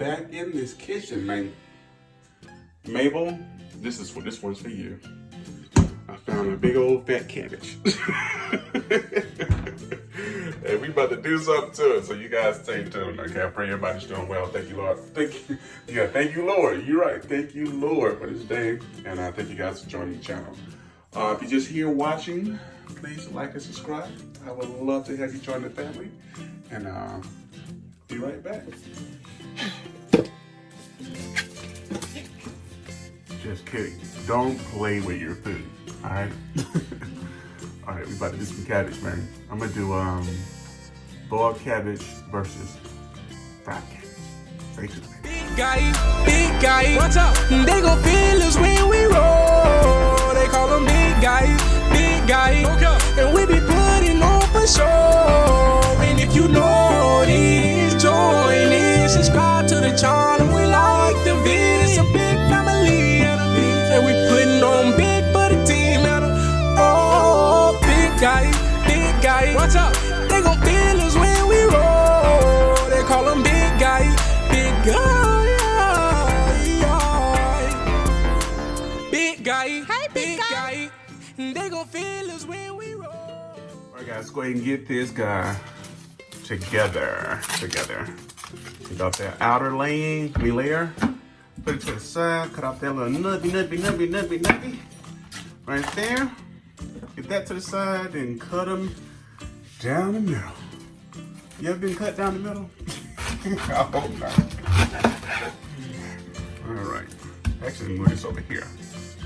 back in this kitchen, man. Mabel, this one's for you. I found a big old fat cabbage. And we about to do something to it, so you guys stay tuned. Okay, I pray everybody's doing well. Thank you, Lord. Thank you. Yeah, thank you, Lord. You're right. Thank you, Lord, for this day. And thank you guys for joining the channel. If you're just here watching, please like and subscribe. I would love to have you join the family. And be right back. Just kidding. Don't play with your food. Alright? Alright, we about to do some cabbage, man. I'm gonna do boiled cabbage versus fried cabbage. Stay tuned. Big guy, watch out. They gon' feel us when we roll. They call them big guy. Okay. And we be putting on for sure. And if you know this, join in, subscribe to the channel. We like the video, it's a big family. And we putting on big for the team. Oh, big guy, watch out. They gon' feel us when we roll. They call them big guy. Big guy, hey, big guy. They gon' feel us when we roll. All right, guys, let's go ahead and get this guy together. Take off that outer layer. Put it to the side. Cut off that little nubby. Right there. Get that to the side and cut them down the middle. You ever been cut down the middle? I hope not. All right. Actually, move this over here,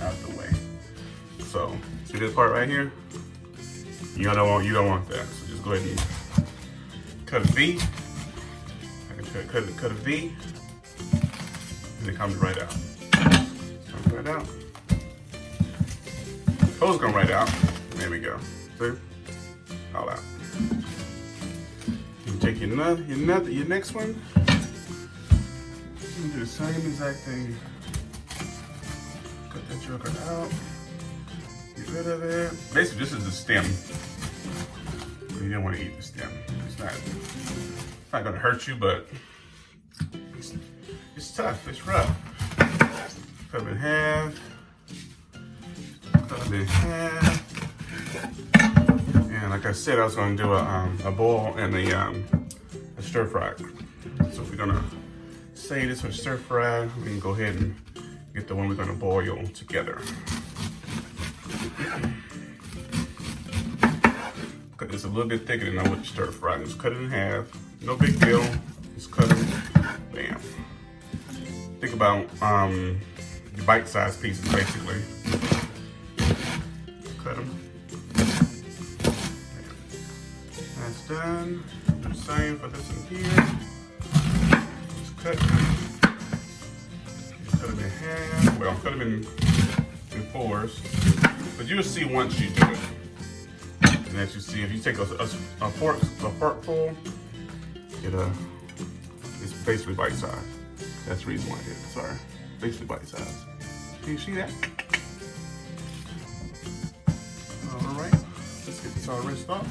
out the way. So, see this part right here? You don't want that. So just go ahead and cut a V. Cut a V, and it comes right out. Comes right out. Those come right out. There we go. See? All out. You take your next one. You do the same exact thing. Cut that joker out. Get rid of it. Basically, this is the stem. You don't want to eat the stem. It's not going to hurt you, but it's tough. It's rough. Cut it in half. Cut it in half. And like I said, I was going to do a boil and a stir fry. So if we're going to save this for stir fry, we can go ahead and get the one we're going to boil together. Cut this a little bit thicker than I would stir fry. Just cut it in half. No big deal. Just cut it. Bam. Think about bite-sized pieces, basically. Cut them. That's done. Do the same for this one here. Just cut. Cut them in half. Well, cut them in fours. But you'll see once you do it. And as you see, if you take a forkful, it's basically bite-sized. That's the reason why I did it. Sorry. Basically bite-sized. Can you see that? All right. Let's get this all rinsed off.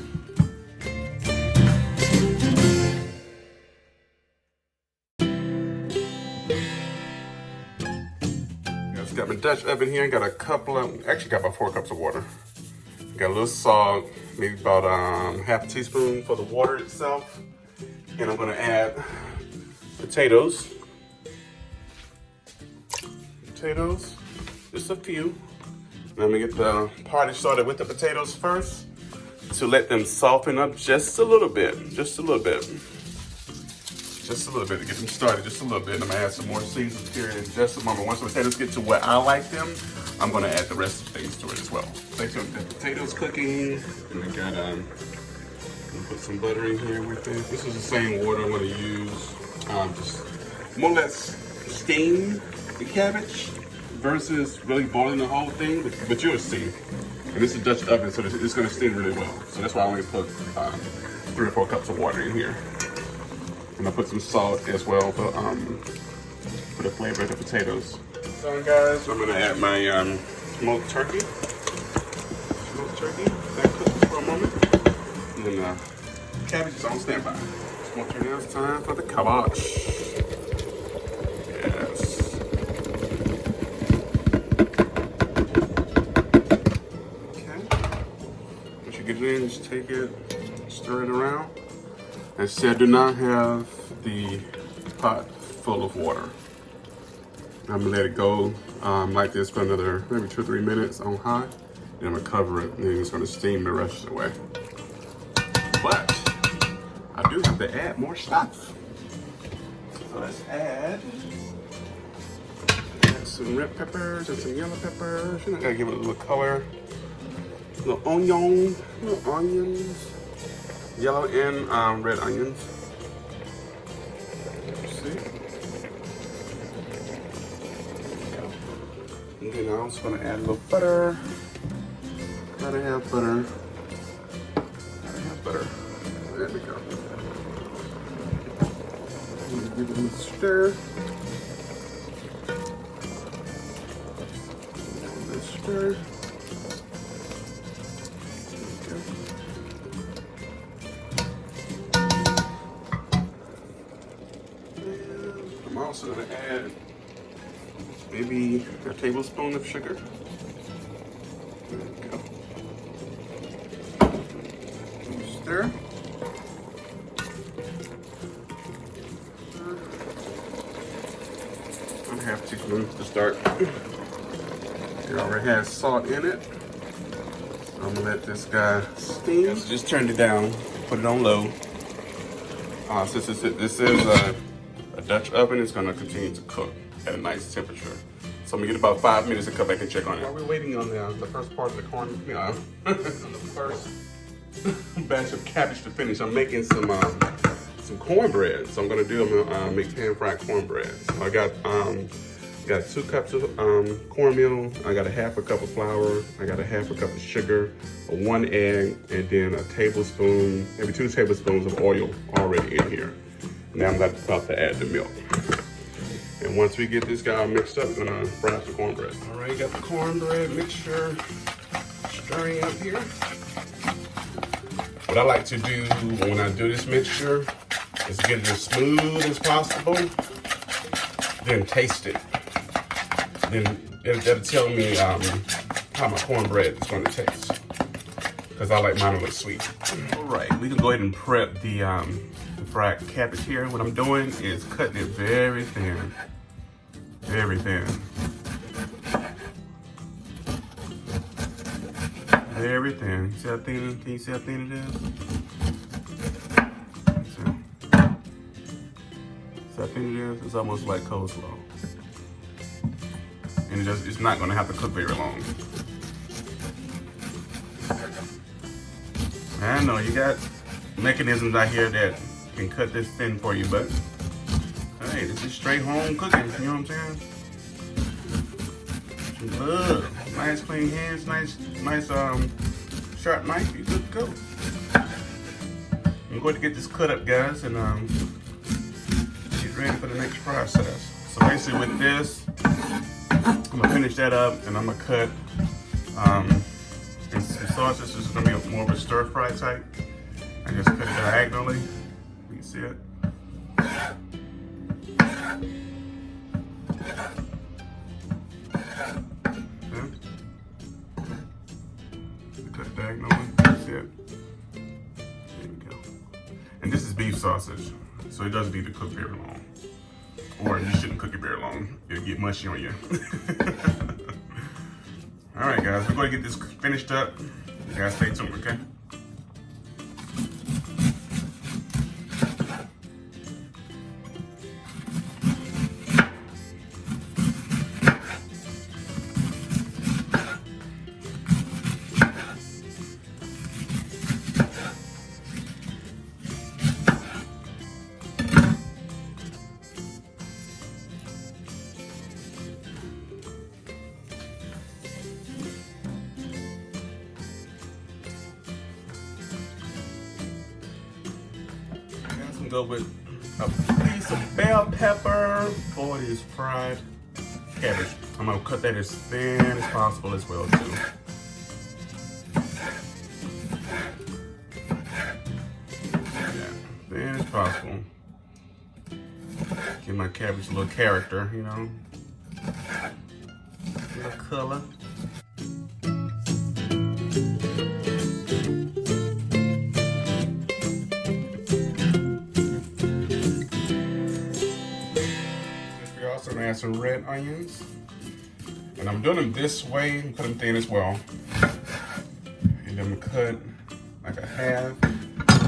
Got my Dutch oven here. Got actually got about 4 cups of water. Got a little salt, maybe about half a teaspoon for the water itself. And I'm gonna add potatoes. Just a few. And I'm gonna get the party started with the potatoes first to let them soften up just a little bit. Just a little bit to get them started, just a little bit. I'm gonna add some more seasonings here in just a moment. Once the potatoes get to where I like them, I'm gonna add the rest of the things to it as well. Stay tuned. The potatoes cooking, and I got I'm gonna put some butter in here with it. This is the same water I'm gonna use. Just more or less steam the cabbage versus really boiling the whole thing, but you'll see. And this is a Dutch oven, so it's gonna steam really well. So that's why I only put 3 or 4 cups of water in here. And I'll put some salt as well for the flavor of the potatoes. So guys, I'm gonna add my smoked turkey. That cooks for a moment. And then cabbage is on standby. Smoked turkey, now it's time for the cabbage. pan, just take it, stir it around. And see, I do not have the pot full of water. I'm gonna let it go like this for another maybe 2 or 3 minutes on high. Then I'm gonna cover it, and then it's gonna steam the rest of the way. But I do have to add more stuff. So let's add some red peppers and some yellow peppers. You know, gotta give it a little color. Little onions, yellow and red onions. See? Okay, now I'm just gonna add a little butter. Gotta have butter. There we go. Give it a stir. Stir. I'm also going to add maybe a tablespoon of sugar. There we go. Stir. I have teaspoons to start. It already has salt in it. So I'm gonna let this guy steam. So just turned it down, put it on low. Since this is a Dutch oven, it's gonna continue to cook at a nice temperature. So I'm gonna get about 5 minutes to come back and check on it. While we're waiting on the first part of the corn, on the first batch of cabbage to finish, I'm making some cornbread. So I'm gonna make pan-fried cornbread. So I got 2 cups of cornmeal. I got a half a cup of flour. I got a half a cup of sugar, 1 egg, and then a tablespoon, maybe 2 tablespoons of oil already in here. Now I'm about to add the milk. And once we get this guy mixed up, we're gonna fry up the cornbread. All right, got the cornbread mixture stirring up here. What I like to do when I do this mixture is get it as smooth as possible, then taste it. Then that'll tell me how my cornbread is going to taste, because I like mine a little sweet. All right, we can go ahead and prep the fried cabbage here. What I'm doing is cutting it very thin, very thin, very thin. See how thin? Can you see how thin it is? See how thin it is? It's almost like coleslaw. And it's not gonna have to cook very long. I know you got mechanisms out here that can cut this thin for you, but hey, this is straight home cooking, you know what I'm saying? Look, nice clean hands, nice sharp knife, you good to go. I'm going to get this cut up, guys, and get ready for the next process. So basically with this, I'm gonna finish that up, and I'm gonna cut the sausage. This is gonna be more of a stir fry type. I just cut it diagonally. You can see it. Cut it diagonally. You see it? There we go. And this is beef sausage, so it doesn't need to cook very long. Or you shouldn't cook it very long. It'll get mushy on you. All right, guys, we're going to get this finished up. You guys stay tuned, okay? Go with a piece of bell pepper for this fried cabbage. I'm gonna cut that as thin as possible as well too. Yeah, thin as possible. Give my cabbage a little character, you know, a little color. sauce, I'm gonna add some red onions. And I'm doing them this way, cut them thin as well. And I'm gonna cut like a half.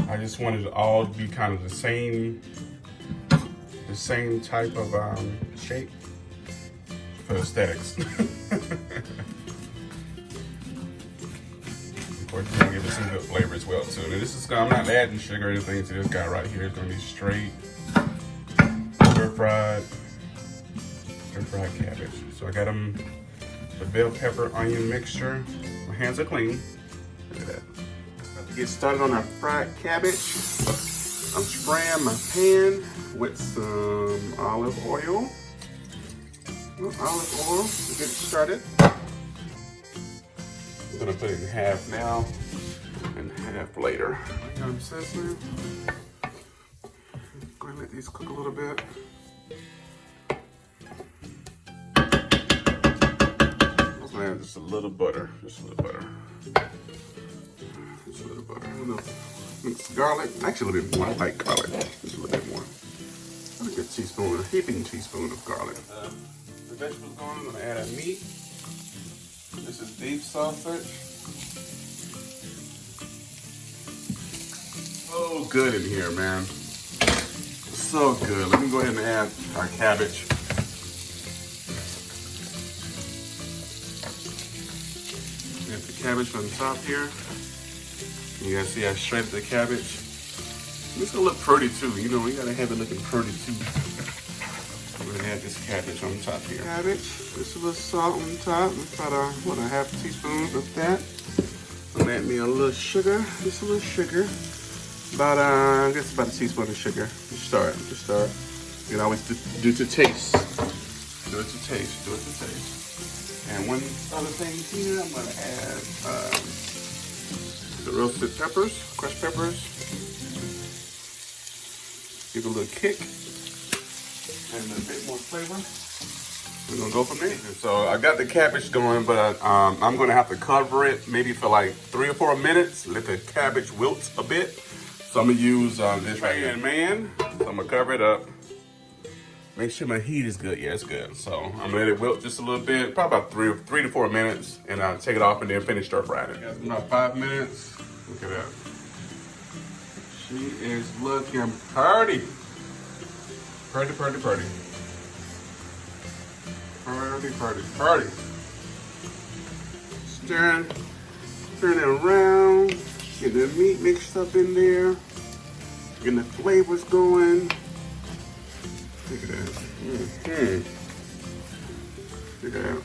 I just wanted it all to be kind of the same type of shape for aesthetics. Of course, it's gonna give it some good flavor as well too. And this is, I'm not adding sugar or anything to this guy right here. It's gonna be straight stir-fried cabbage. So I got them the bell pepper onion mixture. My hands are clean. Look at that. About to get started on our fried cabbage. I'm spraying my pan with some olive oil. Olive oil to get it started. I'm gonna put it in half now and half later. I got them sesame. Go ahead and let these cook a little bit. I'm gonna add just a little butter. Just a little butter. Just a little butter. I'm gonna mix garlic. Actually, a little bit more. I like garlic. Just a little bit more. Like a teaspoon, a heaping teaspoon of garlic. The vegetables going. I'm gonna add our meat. This is beef sausage. So good in here, man. So good. Let me go ahead and add our cabbage. Get the cabbage on top here. You guys see I shredded the cabbage. It's gonna look pretty too. You know, we gotta have it looking pretty too. We're gonna add this cabbage on top here. Cabbage, just a little salt on top. About a half teaspoon of that. I'm gonna add me a little sugar, just a little sugar. About I guess about a teaspoon of sugar. Just start. You can always do to taste. Do it to taste. And one other thing here, I'm gonna add the roasted peppers, crushed peppers. Give it a little kick and a bit more flavor. We're gonna go from there. And so I got the cabbage going, but I'm gonna have to cover it maybe for like 3 or 4 minutes. Let the cabbage wilt a bit. So I'm gonna use this right here, man. So I'm gonna cover it up. Make sure my heat is good. Yeah, it's good. So I'm gonna let it wilt just a little bit, probably about 3 to 4 minutes, and I'll take it off and then finish stir frying it. About 5 minutes. Look at that. She is looking pretty. Pretty. Stirring it around. Get the meat mixed up in there. Getting the flavors going. Look at that. Look at that.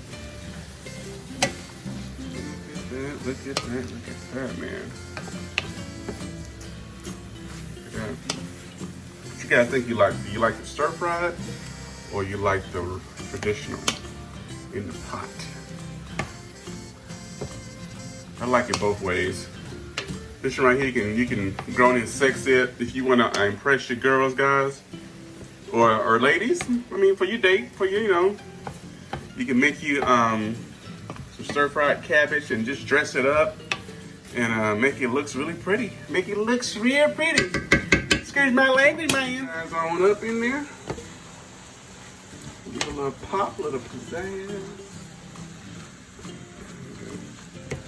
Look at that, man. Look at that. You gotta think you like. Do you like the stir fried or you like the traditional in the pot? I like it both ways. This one right here, you can grown and sex it if you wanna impress your girls, guys, or ladies. I mean, for your date, you know, you can make you some stir fried cabbage and just dress it up and make it looks really pretty. Make it looks real pretty. Excuse my language, man. Guys on up in there. Give a little pop, little pizzazz.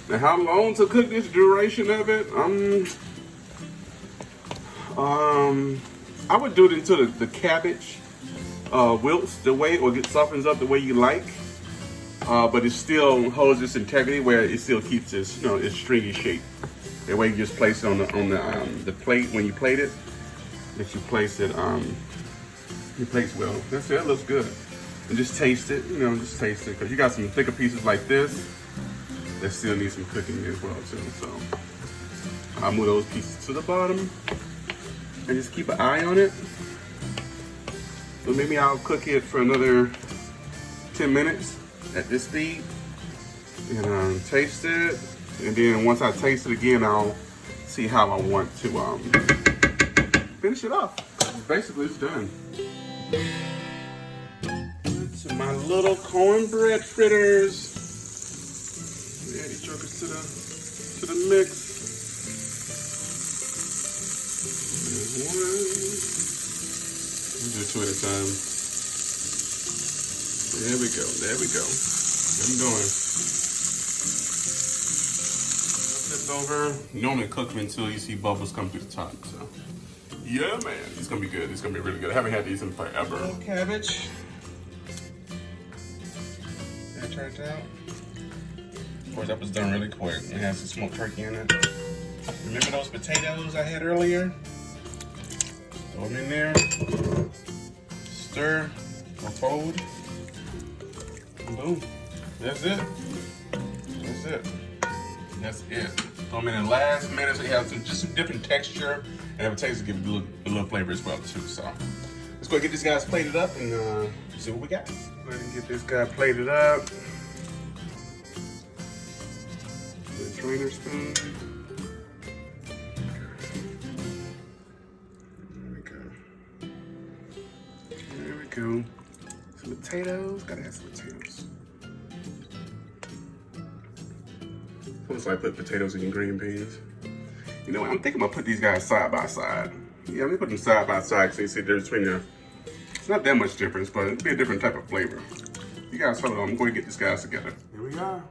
Now, how long to cook this? Duration of it? I would do it until the cabbage wilts the way, or it softens up the way you like. But it still holds its integrity where it still keeps its, you know, its stringy shape. That way you just place it on the plate when you plate it. If you place it, you place well. That's it. It looks good. And just taste it. You know, just taste it, because you got some thicker pieces like this that still need some cooking as well too. So I'll move those pieces to the bottom and just keep an eye on it. So maybe I'll cook it for another 10 minutes at this speed and taste it. And then once I taste it again, I'll see how I want to finish it off. Basically, it's done. To my little cornbread fritters. Add these jokers to the mix. There's one. We'll do 2 at a time. There we go. There we go. I'm going. Flip it over. You normally cook them until you see bubbles come through the top. So, yeah, man, it's gonna be good. It's gonna be really good. I haven't had these in forever. Little cabbage. That turned out. Of course, that was done really quick. It has some smoked turkey in it. Remember those potatoes I had earlier? Throw them in there. Stir or fold. Boom. That's it. That's it. That's it. Throw them in the last minute so you have just some different texture and the taste to give it a little flavor as well too. So let's go get these guys plated up and see what we got. Go ahead and get this guy plated up. The trainer spoon. There we go. Some potatoes. Gotta have some potatoes. Almost like put potatoes in your green beans. You know what? I'm thinking I'm gonna put these guys side by side. Yeah, let me put them side by side so you see the difference between them. It's not that much difference, but it'll be a different type of flavor. You guys follow. I'm going to get these guys together. Here we are.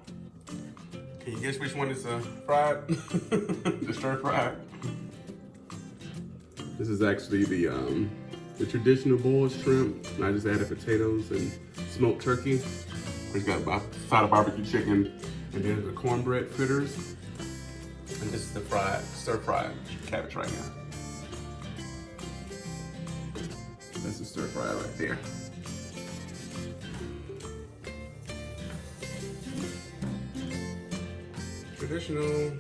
Can you guess which one is fried? The stir fried. This is actually the traditional boiled shrimp. I just added potatoes and smoked turkey. We got a side of barbecue chicken, and then the cornbread fritters. And this is the stir fried cabbage right now. That's the stir fry right there. Traditional.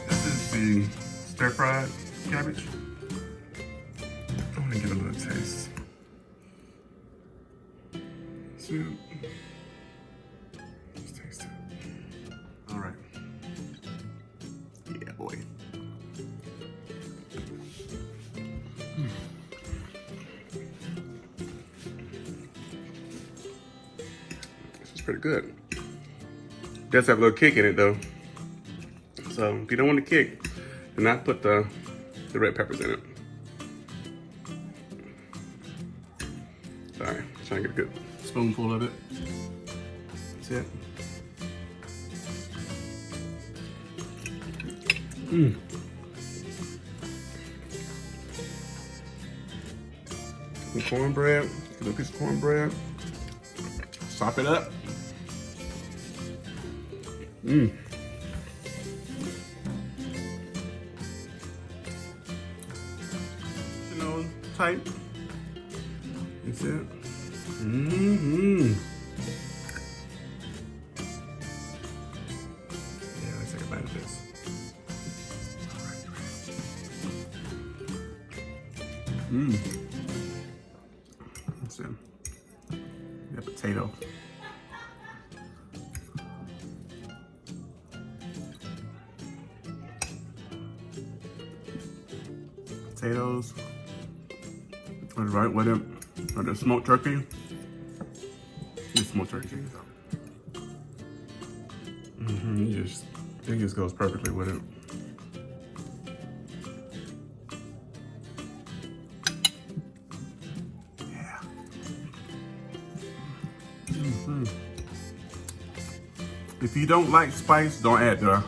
This is the stir fried cabbage. I want to give it a little taste. Let's taste it. All right. Yeah, boy. This is pretty good. Does have a little kick in it though. So if you don't want the kick, do not put the red peppers in it. Sorry, trying to get a good spoonful of it. That's it. Some cornbread. Get a piece of cornbread. Sop it up. You know, tight. That's it. Yeah, let's take a bite of this. That's it. Yeah, potato. Potatoes. Right with it. Or the smoked turkey. This smoked turkey. It just goes perfectly with it. Yeah. If you don't like spice, don't add the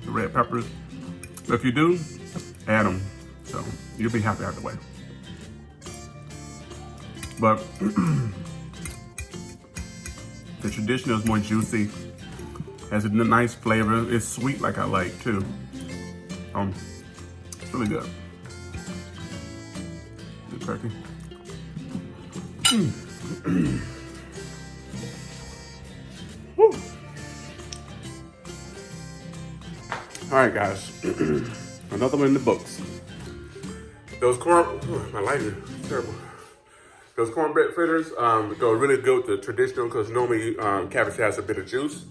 red peppers. But if you do, add them. So you'll be happy either way. But the traditional is more juicy, has a nice flavor. It's sweet like I like too. It's really good. Good turkey. Woo. All right, guys. Another one in the books. Those my lighter, terrible. Those cornbread fritters go really good with the traditional because normally cabbage has a bit of juice.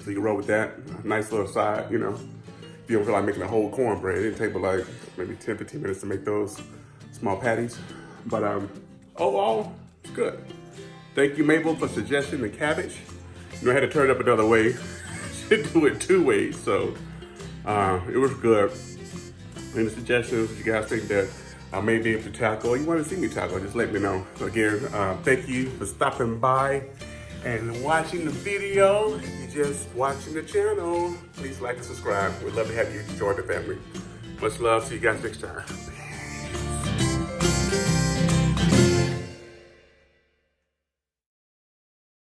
So you can roll with that. Nice little side, you know. If you don't feel like making a whole cornbread, it'll take like maybe 10-15 minutes to make those small patties. But overall, it's good. Thank you, Mabel, for suggesting the cabbage. I had to turn it up another way to do it 2 ways. So it was good. Any suggestions you guys think that I may be able to tackle? You want to see me tackle? Just let me know. Again, thank you for stopping by and watching the video. If you're just watching the channel, please like and subscribe. We'd love to have you join the family. Much love. See you guys next time.